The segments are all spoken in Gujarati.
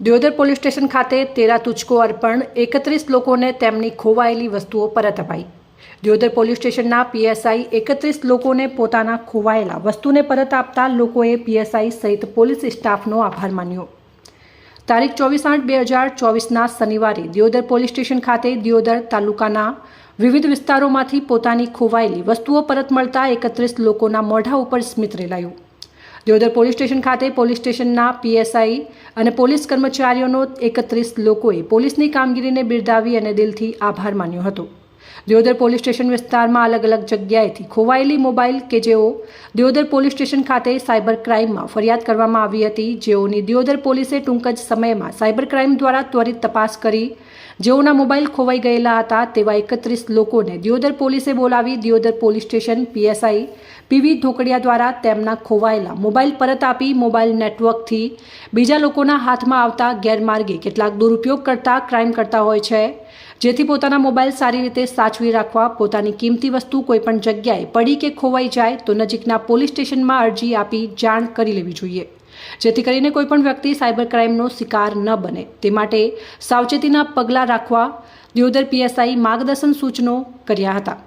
દિયોદર પોલીસ સ્ટેશન ખાતે તેરા તુચકો અર્પણ 31 લોકોને તેમની ખોવાયેલી વસ્તુઓ પરત અપાઈ। દિયોદર પોલીસ સ્ટેશનના પીએસઆઈ 31 લોકોને પોતાના ખોવાયેલા વસ્તુને પરત આપતા લોકોએ પીએસઆઈ સહિત પોલીસ સ્ટાફનો આભાર માન્યો। તારીખ 24/8/2024ના શનિવારે દિયોદર પોલીસ સ્ટેશન ખાતે દિયોદર તાલુકાના વિવિધ વિસ્તારોમાંથી પોતાની ખોવાયેલી વસ્તુઓ પરત મળતા 31 લોકોના મોઢા ઉપર સ્મિત રેલાયું। દિયોદર પોલીસ સ્ટેશન ખાતે પોલીસ સ્ટેશનના પીએસઆઈ અને પોલીસ કર્મચારીઓનો 31 લોકોએ પોલીસની કામગીરીને બિરદાવી અને દિલથી આભાર માન્યો હતો। દિયોદર પોલીસ સ્ટેશન વિસ્તારમાં અલગ અલગ જગ્યાએથી ખોવાયેલી મોબાઈલ કે જેઓ દિયોદર પોલીસ સ્ટેશન ખાતે સાયબર ક્રાઇમમાં ફરિયાદ કરવામાં આવી હતી, જેઓની દિયોદર પોલીસે ટૂંક જ સમયમાં સાયબર ક્રાઇમ દ્વારા ત્વરિત તપાસ કરી જેઓના મોબાઈલ ખોવાઈ ગયેલા હતા તેવા 31 લોકોને દિયોદર પોલીસે બોલાવી Deodar police station PSI PV Dhokadiya દ્વારા તેમના ખોવાયેલા મોબાઈલ પરત આપી મોબાઈલ નેટવર્કથી બીજા લોકોના હાથમાં આવતા ગેરમાર્ગે કેટલાક દુરુપયોગ કરતા ક્રાઇમ કરતા હોય છે, જેથી પોતાના મોબાઈલ સારી રીતે સાચવી રાખવા પોતાની કિંમતી વસ્તુ કોઈપણ જગ્યાએ પડી કે ખોવાઈ જાય તો નજીકના પોલીસ સ્ટેશનમાં અરજી આપી જાણ કરી લેવી જોઈએ, જેથી કરીને કોઈપણ વ્યક્તિ સાયબર ક્રાઇમનો શિકાર ન બને તે માટે સાવચેતીના પગલાં રાખવા દિયોદર પીએસઆઈ માર્ગદર્શન સૂચનો કર્યા હતા।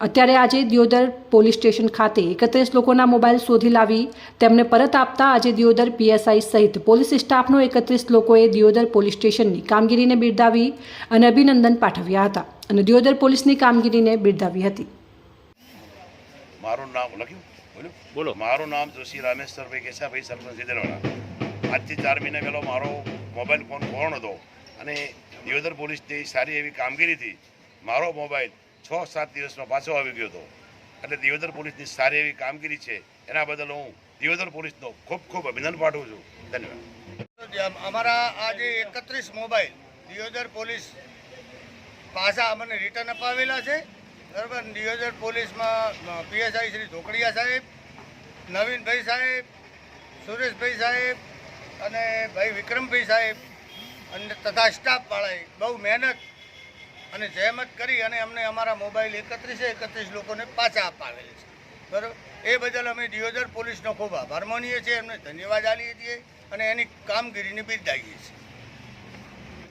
અત્યારે આજે દિયોદર પોલીસ સ્ટેશન ખાતે 31 લોકોના મોબાઈલ શોધી લાવી તેમને પરત આપતા આજે દિયોદર પીએસઆઈ સહિત પોલીસ સ્ટાફનો 31 લોકોએ દિયોદર પોલીસ સ્ટેશનની કામગીરીને બિરદાવી અને અભિનંદન પાઠવ્યા હતા અને દિયોદર પોલીસની કામગીરીને બિરદાવી હતી। મારું નામ લખ્યું બોલો। મારું નામ જોશી રામેશ્વરભાઈ કેશાભાઈ સરપંચ સિદ્ધરવાડા। આજથી 4 મહિના પહેલો મારો મોબાઈલ ફોન ખોવાનો હતો અને દિયોદર પોલીસની સારી એવી કામગીરીથી મારો મોબાઈલ 6-7 દિવસમાં પાછો આવી ગયો હતો। એટલે દિયોદર પોલીસની સારી એવી કામગીરી છે, એના બદલ હું દિયોદર પોલીસનો ખૂબ ખૂબ અભિનંદન પાઠવું છું। ધન્યવાદ। અમારા આજે 31 મોબાઈલ દિયોદર પોલીસ પાછા અમને રિટર્ન અપાવેલા છે, બરાબર। દિયોદર પોલીસમાં પીએસઆઈ શ્રી ધોકડિયા સાહેબ, નવીનભાઈ સાહેબ, સુરેશભાઈ સાહેબ અને ભાઈ વિક્રમભાઈ સાહેબ અને તથા સ્ટાફવાળાએ બહુ મહેનત અને જહેમત કરી અને અમને અમારા મોબાઈલ 31 લોકોને પાછા અપાવેલ છે, બરાબર। એ બદલ અમે દિયોદર પોલીસનો ખૂબ આભાર માનીએ છીએ, એમને ધન્યવાદ આપીએ છીએ અને એની કામગીરીને બિરદાવીએ છીએ।